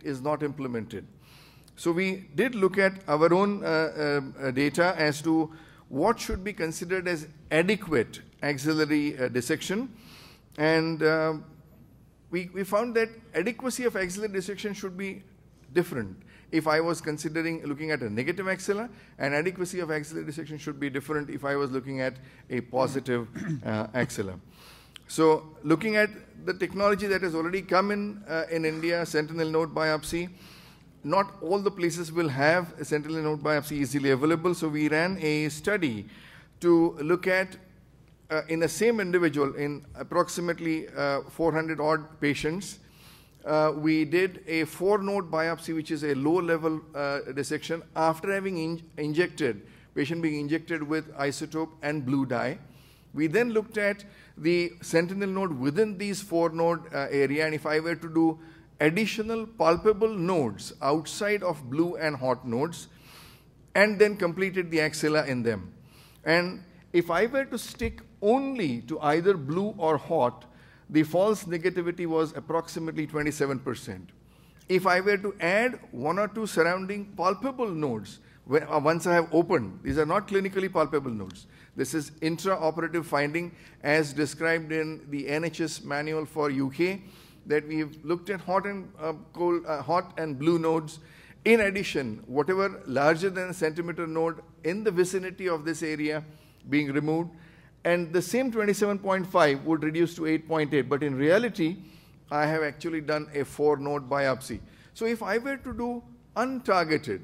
is not implemented. So we did look at our own data as to what should be considered as adequate axillary dissection, and we found that adequacy of axillary dissection should be different. If I was looking at a negative axilla, and adequacy of axillary dissection should be different if I was looking at a positive axilla. So looking at the technology that has already come in India, sentinel node biopsy, not all the places will have a sentinel node biopsy easily available. So we ran a study to look at in the same individual, in approximately 400 odd patients, we did a 4-node biopsy, which is a low-level dissection after having patient being injected with isotope and blue dye. We then looked at the sentinel node within these 4-node area, and if I were to do additional palpable nodes outside of blue and hot nodes, and then completed the axilla in them. And if I were to stick only to either blue or hot, the false negativity was approximately 27%. If I were to add 1 or 2 surrounding palpable nodes, once I have opened, these are not clinically palpable nodes. This is intraoperative finding as described in the NHS manual for UK, that we've looked at hot and blue nodes. In addition, whatever larger than a centimeter node in the vicinity of this area being removed, and the same 27.5 would reduce to 8.8, but in reality, I have actually done a 4-node biopsy. So if I were to do untargeted,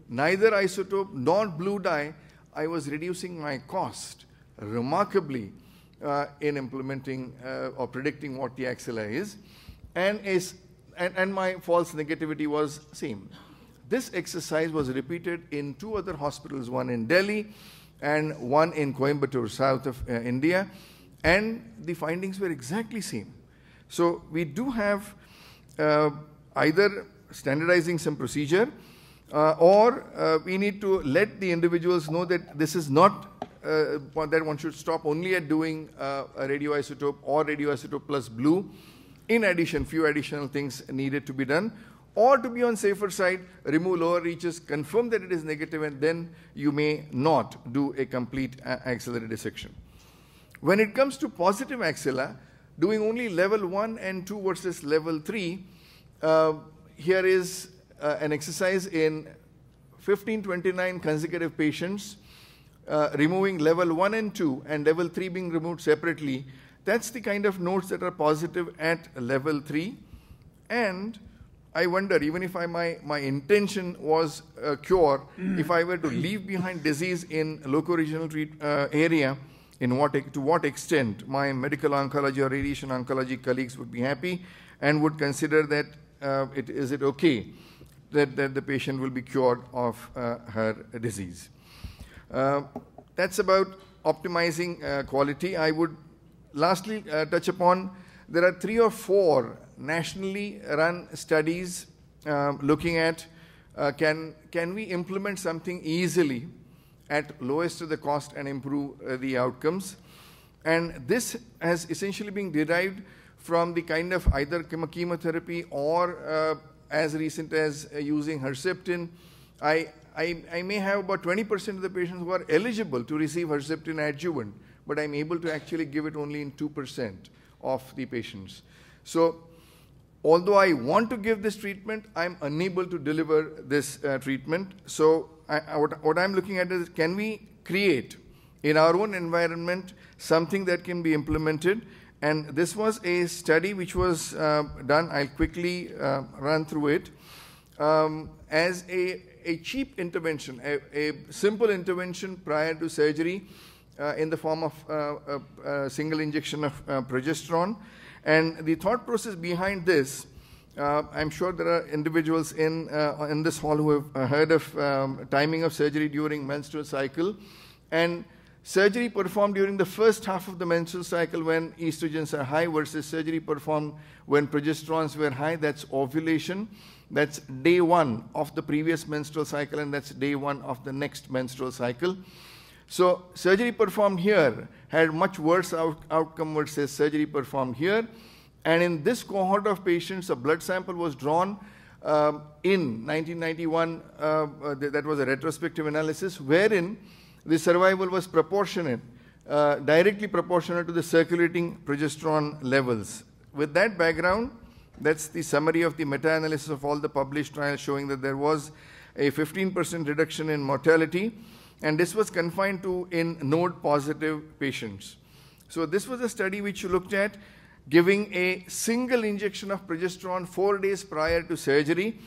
neither isotope nor blue dye, I was reducing my cost remarkably in implementing or predicting what the axilla is, and my false negativity was same. This exercise was repeated in 2 other hospitals, one in Delhi and one in Coimbatore, south of India, and the findings were exactly same. So we do have either standardizing some procedure or we need to let the individuals know that this is not that one should stop only at doing a radioisotope or radioisotope plus blue. In addition, few additional things needed to be done, or to be on safer side, remove lower reaches, confirm that it is negative, and then you may not do a complete axillary dissection. When it comes to positive axilla, doing only level 1 and 2 versus level 3, here is an exercise in 1529 consecutive patients, removing level 1 and 2 and level 3 being removed separately. That's the kind of nodes that are positive at level 3. And I wonder, even if my intention was cure, if I were to leave behind disease in loco-regional area, to what extent my medical oncology or radiation oncology colleagues would be happy and would consider that is it okay that the patient will be cured of her disease. That's about optimizing quality. I would lastly touch upon, there are 3 or 4 nationally run studies looking at can we implement something easily at lowest of the cost and improve the outcomes. And this has essentially been derived from the kind of either chemotherapy or as recent as using Herceptin. I may have about 20% of the patients who are eligible to receive Herceptin adjuvant, but I'm able to actually give it only in 2% of the patients. So although I want to give this treatment, I'm unable to deliver this treatment. So what I'm looking at is, can we create in our own environment something that can be implemented? And this was a study which was done. I'll quickly run through it. As a cheap intervention, a simple intervention prior to surgery in the form of a single injection of progesterone. And the thought process behind this, I'm sure there are individuals in this hall who have heard of timing of surgery during menstrual cycle, and surgery performed during the first half of the menstrual cycle when estrogens are high versus surgery performed when progesterones were high. That's ovulation. That's day 1 of the previous menstrual cycle, and that's day 1 of the next menstrual cycle. So surgery performed here had much worse outcome versus surgery performed here. And in this cohort of patients, a blood sample was drawn in 1991, that was a retrospective analysis, wherein the survival was proportionate, directly proportional to the circulating progesterone levels. With that background, that's the summary of the meta-analysis of all the published trials showing that there was a 15% reduction in mortality, and this was confined to in node-positive patients. So this was a study which looked at giving a single injection of progesterone 4 days prior to surgery,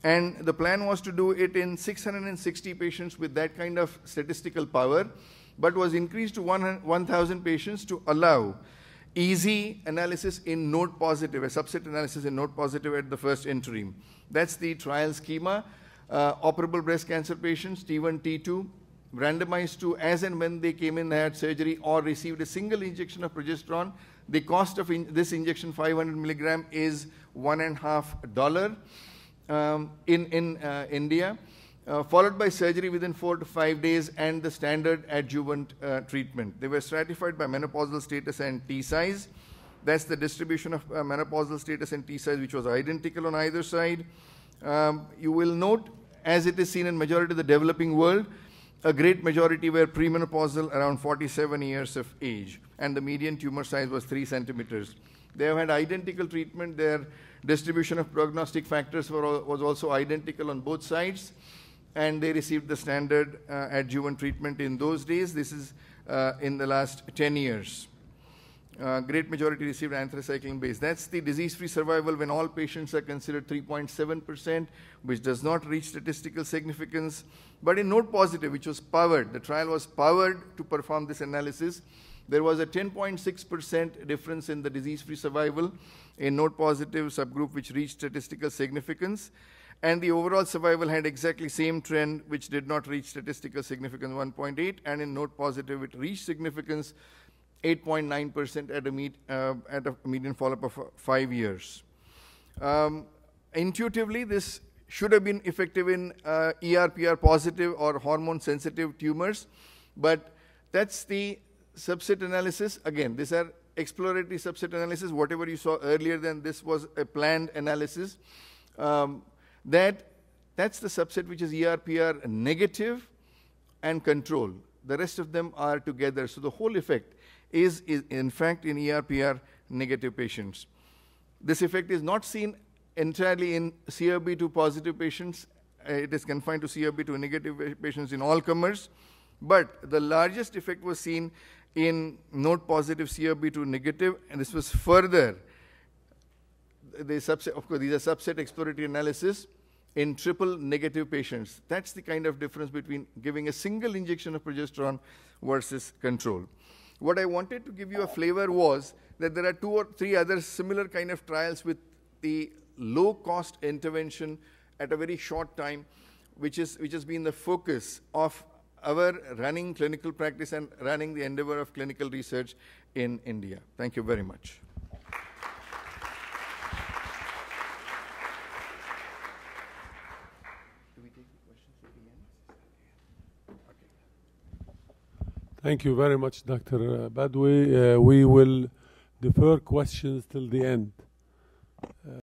and the plan was to do it in 660 patients with that kind of statistical power, but was increased to 1,000 patients to allow easy analysis in node positive, a subset analysis in node positive at the first interim. That's the trial schema. Operable breast cancer patients, T1, T2, randomized to as and when they came in, they had surgery or received a single injection of progesterone. The cost of this injection, 500 milligram, is $1.50 in India, followed by surgery within 4 to 5 days and the standard adjuvant treatment. They were stratified by menopausal status and T size. That's the distribution of menopausal status and T size, which was identical on either side. You will note, as it is seen in majority of the developing world, a great majority were premenopausal, around 47 years of age, and the median tumor size was 3 centimeters. They have had identical treatment. Their distribution of prognostic factors was also identical on both sides, and they received the standard adjuvant treatment in those days. This is in the last 10 years. Great majority received anthracycline base. That's the disease-free survival when all patients are considered 3.7%, which does not reach statistical significance. But in node positive, which was powered, the trial was powered to perform this analysis, there was a 10.6% difference in the disease-free survival in node positive subgroup, which reached statistical significance. And the overall survival had exactly same trend, which did not reach statistical significance, 1.8, and in node positive, it reached significance, 8.9% at a median follow-up of 5 years. Intuitively, this should have been effective in ER/PR positive or hormone-sensitive tumors, but that's the subset analysis. Again, these are exploratory subset analysis. Whatever you saw earlier, then this was a planned analysis. That's the subset which is ER/PR negative and control. The rest of them are together. So the whole effect is in fact in ER/PR negative patients. This effect is not seen entirely in CRB2 positive patients. It is confined to CRB2 negative patients in all comers, but the largest effect was seen in node positive CRB2 negative, and this was further the subset. Of course, these are subset exploratory analysis in triple negative patients. That's the kind of difference between giving a single injection of progesterone versus control. What I wanted to give you a flavor was that there are 2 or 3 other similar kind of trials with the low-cost intervention at a very short time, which has been the focus of our running clinical practice and running the endeavor of clinical research in India. Thank you very much. Do we take the questions at the end? Okay. Thank you very much, Dr. Badwe. We will defer questions till the end.